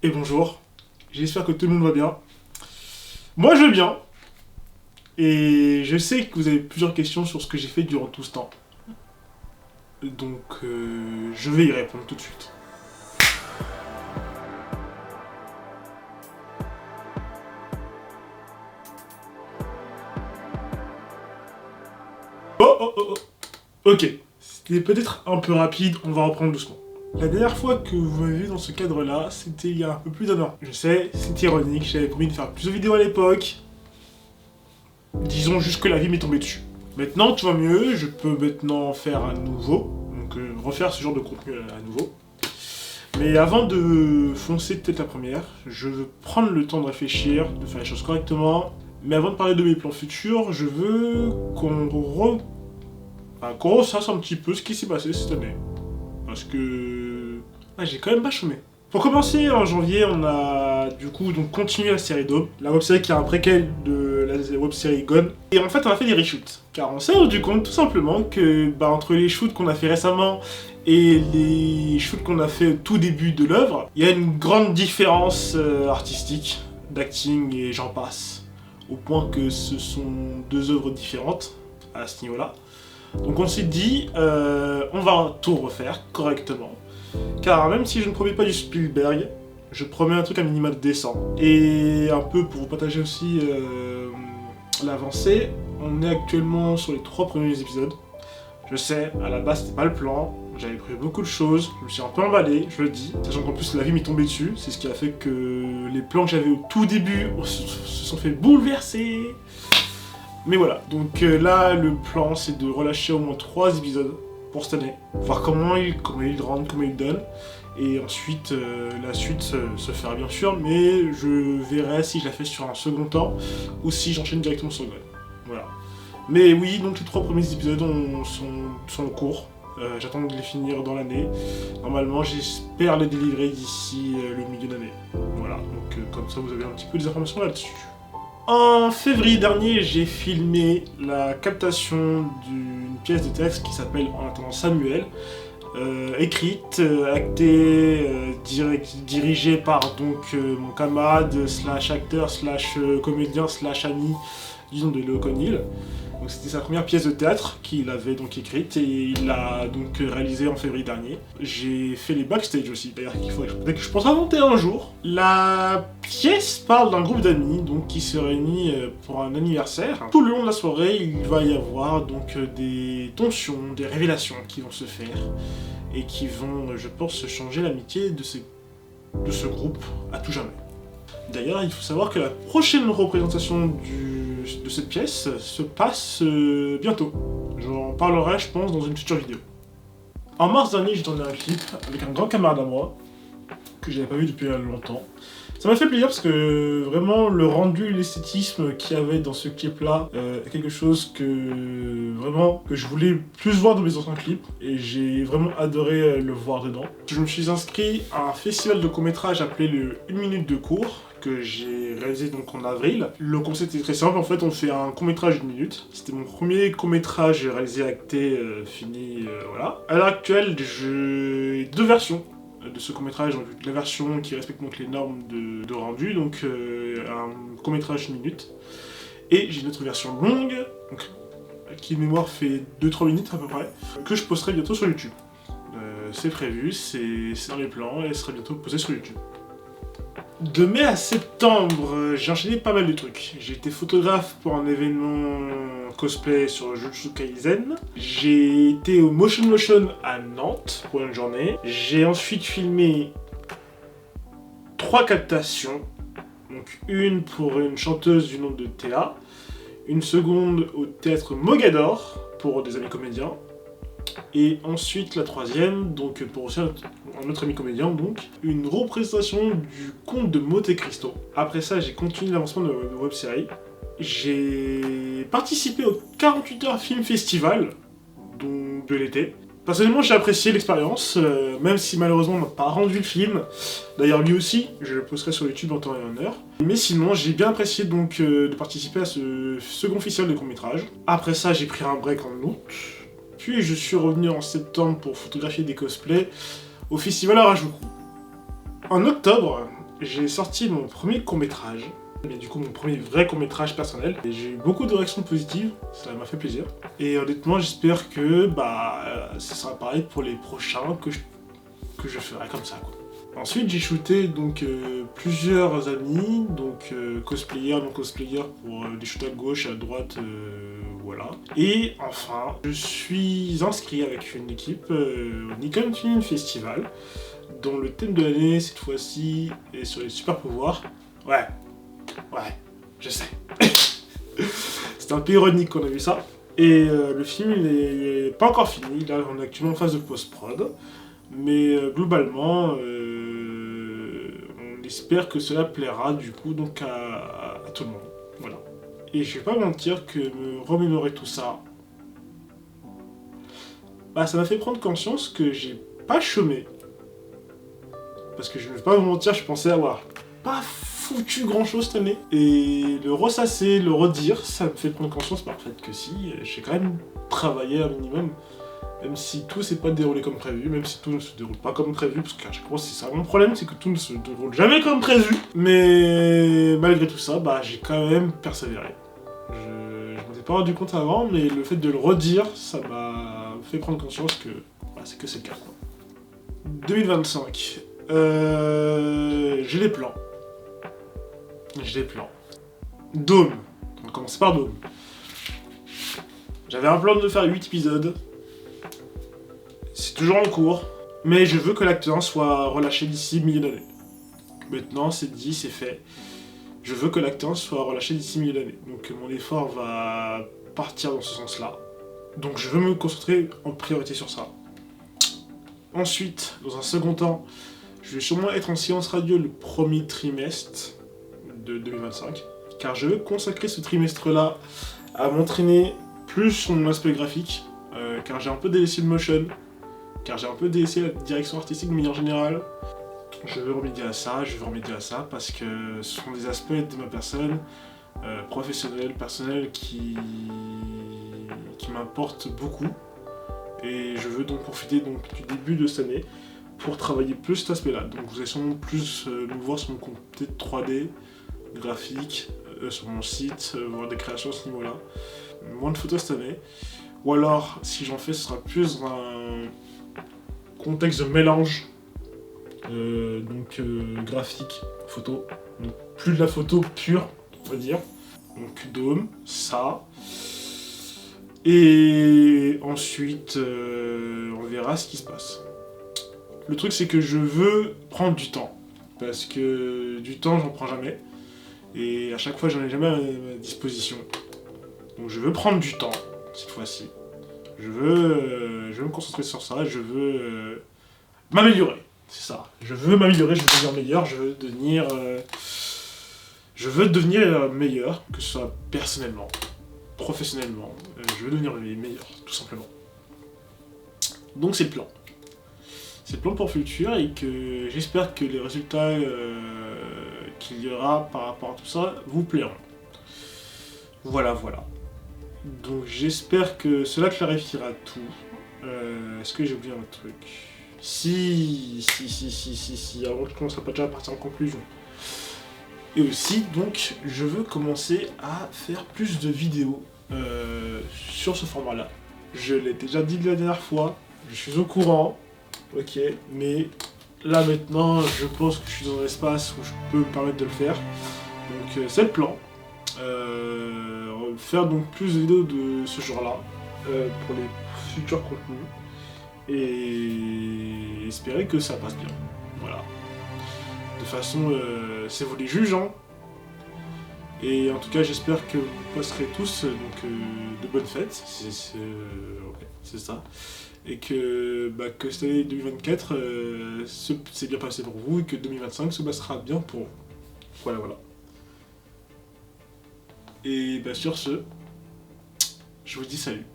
et bonjour. J'espère que tout le monde va bien. Moi je vais bien. Et je sais que vous avez plusieurs questions sur ce que j'ai fait durant tout ce temps. Donc je vais y répondre tout de suite. Oh. Ok. C'était peut-être un peu rapide, on va reprendre doucement. La dernière fois que vous m'avez vu dans ce cadre-là, c'était il y a un peu plus d'un an. Je sais, c'est ironique, j'avais promis de faire plus de vidéos à l'époque. Disons juste que la vie m'est tombée dessus. Maintenant, tout va mieux, je peux maintenant faire à nouveau, donc refaire ce genre de contenu à nouveau. Mais avant de foncer peut-être la première, je veux prendre le temps de réfléchir, de faire les choses correctement. Mais avant de parler de mes plans futurs, je veux qu'on ressasse un petit peu ce qui s'est passé cette année. Parce que... j'ai quand même pas chômé. Pour commencer, en janvier, on a du coup donc continué la série Dawn, la web-série qui est un préquel de la web-série Gone. Et en fait, on a fait des reshoots. Car on s'est rendu compte tout simplement que entre les shoots qu'on a fait récemment et les shoots qu'on a fait au tout début de l'œuvre, il y a une grande différence artistique, d'acting et j'en passe. Au point que ce sont deux œuvres différentes à ce niveau-là. Donc on s'est dit, on va tout refaire correctement. Car même si je ne promets pas du Spielberg, je promets un truc à minima décent. Et un peu pour vous partager aussi l'avancée, on est actuellement sur les 3 premiers épisodes. Je sais, à la base c'était pas le plan, j'avais prévu beaucoup de choses, je me suis un peu emballé, je le dis, sachant qu'en plus la vie m'est tombée dessus, c'est ce qui a fait que les plans que j'avais au tout début se sont fait bouleverser. Mais voilà, donc là le plan c'est de relâcher au moins 3 épisodes pour cette année, voir comment ils rendent, comment ils donnent, et ensuite la suite se fera bien sûr, mais je verrai si je la fais sur un second temps ou si j'enchaîne directement sur Gone. Voilà. Mais oui, donc les 3 premiers épisodes sont en cours. J'attends de les finir dans l'année. Normalement, j'espère les délivrer d'ici le milieu d'année. Voilà, donc comme ça vous avez un petit peu des informations là-dessus. En février dernier, j'ai filmé la captation d'une pièce de texte qui s'appelle En attendant Samuel, écrite, actée, dirigée par donc mon camarade slash acteur slash comédien slash ami du nom de Léo Conil. Donc c'était sa première pièce de théâtre qu'il avait donc écrite et il l'a donc réalisée en février dernier. J'ai fait les backstage aussi, d'ailleurs qu'il faudrait peut-être que je pense inventer un jour. La pièce parle d'un groupe d'amis donc qui se réunit pour un anniversaire. Tout le long de la soirée, il va y avoir donc des tensions, des révélations qui vont se faire et qui vont, je pense, changer l'amitié de ce groupe à tout jamais. D'ailleurs, il faut savoir que la prochaine représentation de cette pièce se passe bientôt. J'en parlerai, je pense, dans une future vidéo. En mars dernier, j'ai tourné un clip avec un grand camarade à moi, que j'avais pas vu depuis longtemps. Ça m'a fait plaisir parce que vraiment le rendu, l'esthétisme qu'il y avait dans ce clip-là est quelque chose que je voulais plus voir dans mes anciens clips et j'ai vraiment adoré le voir dedans. Je me suis inscrit à un festival de court-métrage appelé le 1 minute de cours que j'ai réalisé donc en avril. Le concept est très simple, en fait on fait un court-métrage d'1 minute. C'était mon premier court-métrage réalisé, acté, fini, voilà. À l'heure actuelle, j'ai 2 versions de ce court-métrage, donc la version qui respecte donc les normes de rendu, donc un court-métrage 1 minute. Et j'ai une autre version longue, donc, qui de mémoire fait 2-3 minutes à peu près, que je posterai bientôt sur YouTube. C'est prévu, c'est dans les plans et elle sera bientôt posée sur YouTube. De mai à septembre, j'ai enchaîné pas mal de trucs. J'ai été photographe pour un événement cosplay sur Jujutsu Kaisen. J'ai été au Motion à Nantes pour une journée. J'ai ensuite filmé 3 captations. Donc une pour une chanteuse du nom de Théa, une seconde au théâtre Mogador pour des amis comédiens. Et ensuite la 3e, donc pour aussi un autre ami comédien, donc une représentation du conte de Monte Cristo. Après ça, j'ai continué l'avancement de web-série. J'ai participé au 48 heures film festival de l'été. Personnellement, j'ai apprécié l'expérience, même si malheureusement on n'a pas rendu le film. D'ailleurs, lui aussi, je le posterai sur YouTube en temps et en heure. Mais sinon, j'ai bien apprécié donc de participer à ce second festival de court-métrage. Après ça, j'ai pris un break en août. Puis je suis revenu en septembre pour photographier des cosplays au festival Harajuku. En octobre, j'ai sorti mon premier court-métrage, mais du coup mon premier vrai court-métrage personnel, et j'ai eu beaucoup de réactions positives, ça m'a fait plaisir. Et honnêtement, j'espère que ce sera pareil pour les prochains que je ferai comme ça, quoi. Ensuite, j'ai shooté donc plusieurs amis, donc cosplayers, non cosplayers pour des shoots à gauche, à droite, voilà. Et enfin, je suis inscrit avec une équipe au Nikon Film Festival, dont le thème de l'année cette fois-ci est sur les super pouvoirs. Ouais, je sais. C'est un peu ironique qu'on a vu ça. Et le film il est pas encore fini, là on est actuellement en phase de post-prod. Mais globalement, on espère que cela plaira du coup donc à tout le monde. Voilà. Et je vais pas mentir que me remémorer tout ça, ça m'a fait prendre conscience que j'ai pas chômé. Parce que je ne vais pas vous mentir, je pensais avoir pas foutu grand chose cette année. Et le ressasser, le redire, ça me fait prendre conscience par le fait que si, j'ai quand même travaillé un minimum. Même si tout s'est pas déroulé comme prévu, même si tout ne se déroule pas comme prévu, parce qu'à chaque fois c'est ça mon problème, c'est que tout ne se déroule jamais comme prévu. Mais malgré tout ça, j'ai quand même persévéré. Je m'en étais pas rendu compte avant, mais le fait de le redire, ça m'a fait prendre conscience que c'est le cas, quoi. 2025. J'ai des plans. Dôme. On va commencer par Dôme. J'avais un plan de faire 8 épisodes. C'est toujours en cours, mais je veux que l'acte 1 soit relâché d'ici milieu d'année. Maintenant, c'est dit, c'est fait. Je veux que l'acte 1 soit relâché d'ici milieu d'année. Donc mon effort va partir dans ce sens-là. Donc je veux me concentrer en priorité sur ça. Ensuite, dans un second temps, je vais sûrement être en séance radio le premier trimestre de 2025. Car je veux consacrer ce trimestre-là à m'entraîner plus sur mon aspect graphique. Car j'ai un peu délaissé le motion. Car j'ai un peu délaissé la direction artistique de manière générale. Je veux remédier à ça, parce que ce sont des aspects de ma personne, professionnelle, personnelle, qui m'importent beaucoup. Et je veux donc profiter du début de cette année pour travailler plus cet aspect-là. Donc vous allez sûrement plus me voir sur mon compte 3D, graphique, sur mon site, voir des créations à ce niveau-là. Moins de photos cette année. Ou alors, si j'en fais, ce sera plus dans un contexte de mélange, graphique, photo, donc plus de la photo pure, on va dire. Donc Dôme, ça. Et ensuite, on verra ce qui se passe. Le truc, c'est que je veux prendre du temps, parce que du temps, j'en prends jamais, et à chaque fois, j'en ai jamais à ma disposition. Donc je veux prendre du temps, cette fois-ci. Je veux me concentrer sur ça, je veux m'améliorer, c'est ça. Je veux m'améliorer, je veux devenir meilleur, je veux devenir meilleur, que ce soit personnellement, professionnellement, je veux devenir meilleur, tout simplement. Donc c'est le plan. C'est le plan pour le futur et que j'espère que les résultats qu'il y aura par rapport à tout ça vous plairont. Voilà. Donc j'espère que cela clarifiera tout. Est-ce que j'ai oublié un truc? Si, avant que je commence pas déjà à partir en conclusion. Et aussi, donc, je veux commencer à faire plus de vidéos sur ce format-là. Je l'ai déjà dit la dernière fois, je suis au courant, ok, mais là maintenant, je pense que je suis dans un espace où je peux me permettre de le faire. Donc c'est le plan. Faire donc plus de vidéos de ce genre-là pour les futurs contenus et espérer que ça passe bien. Voilà. De façon, c'est vous les juges, hein. Et en tout cas, j'espère que vous passerez tous de bonnes fêtes. C'est ça. Et que cette année 2024 s'est bien passé pour vous et que 2025 se passera bien pour vous. Voilà. Et sur ce, je vous dis salut.